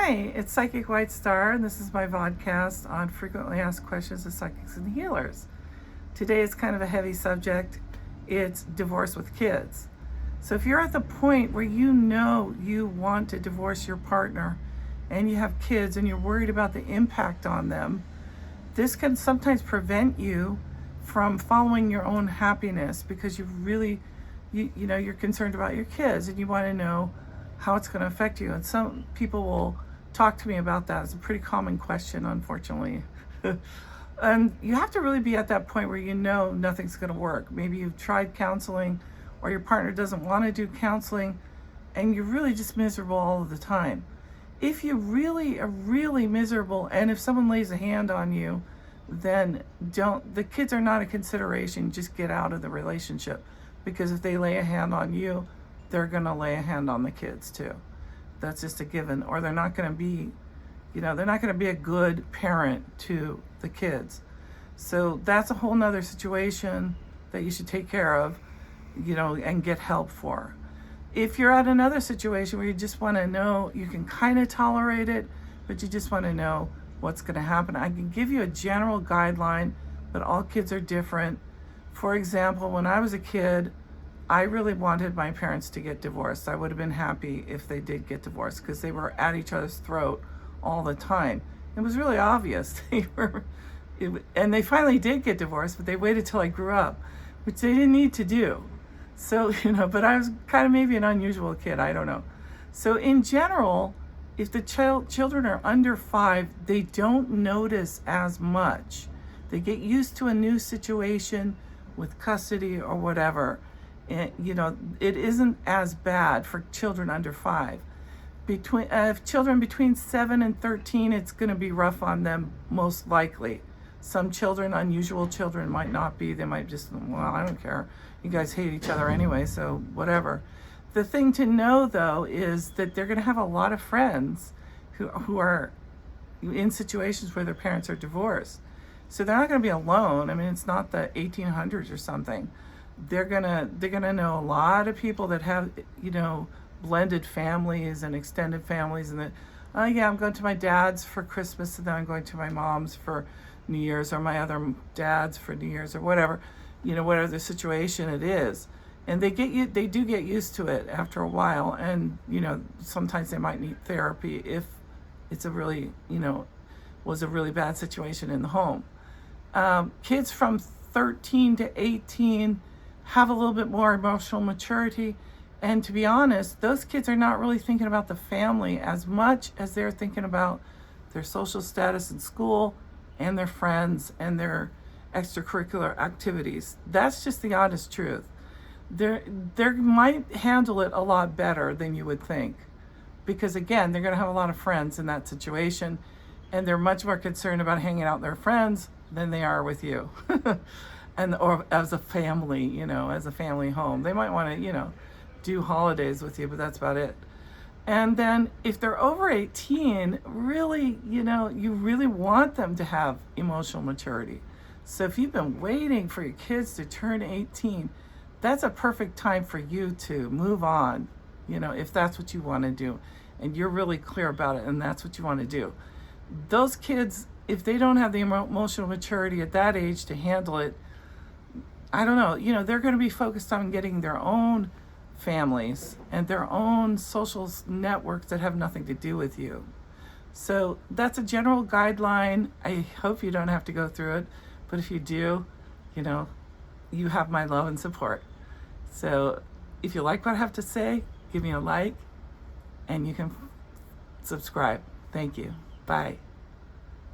Hi, it's Psychic White Star, and this is my vodcast on frequently asked questions of psychics and healers. Today is kind of a heavy subject. It's divorce with kids. So if you're at the point where you know you want to divorce your partner and you have kids and you're worried about the impact on them, this can sometimes prevent you from following your own happiness because you're concerned about your kids and you want to know how it's going to affect you. And some people will talk to me about that. It's a pretty common question, unfortunately. And you have to really be at that point where you know nothing's going to work. Maybe you've tried counseling or your partner doesn't want to do counseling and you're really just miserable all of the time. If you really are really miserable and if someone lays a hand on you, then the kids are not a consideration. Just get out of the relationship, because if they lay a hand on you, they're going to lay a hand on the kids too. That's just a given. Or they're not going to be, they're not going to be a good parent to the kids. So that's a whole nother situation that you should take care of, and get help for. If you're at another situation where you just want to know, you can kind of tolerate it, but you just want to know what's going to happen, I can give you a general guideline, but all kids are different. For example, when I was a kid, I really wanted my parents to get divorced. I would have been happy if they did get divorced because they were at each other's throat all the time. It was really obvious. And they finally did get divorced, but they waited till I grew up, which they didn't need to do. So, but I was kind of maybe an unusual kid. I don't know. So in general, if the children are under 5, they don't notice as much. They get used to a new situation with custody or whatever. It isn't as bad for children under 5. Children between 7 and 13, it's going to be rough on them, most likely. Some children, unusual children, might not be. They might just, I don't care. You guys hate each other anyway, so whatever. The thing to know, though, is that they're going to have a lot of friends who are in situations where their parents are divorced. So they're not going to be alone. I mean, it's not the 1800s or something. They're gonna know a lot of people that have, blended families and extended families, and that, I'm going to my dad's for Christmas, and then I'm going to my mom's for New Year's, or my other dad's for New Year's, or whatever, whatever the situation it is. And they do get used to it after a while, and sometimes they might need therapy if it's a really, was a really bad situation in the home. Kids from 13 to 18 have a little bit more emotional maturity, and to be honest, those kids are not really thinking about the family as much as they're thinking about their social status in school and their friends and their extracurricular activities. That's just the honest truth. They might handle it a lot better than you would think, because again, they're going to have a lot of friends in that situation, and they're much more concerned about hanging out with their friends than they are with you. Or as a family, as a family home. They might want to, do holidays with you, but that's about it. And then if they're over 18, really, you really want them to have emotional maturity. So if you've been waiting for your kids to turn 18, that's a perfect time for you to move on, if that's what you want to do. And you're really clear about it, and that's what you want to do. Those kids, if they don't have the emotional maturity at that age to handle it, I don't know, they're going to be focused on getting their own families and their own social networks that have nothing to do with you. So that's a general guideline. I hope you don't have to go through it, but if you do, you have my love and support. So if you like what I have to say, give me a like, and you can subscribe. Thank you. Bye.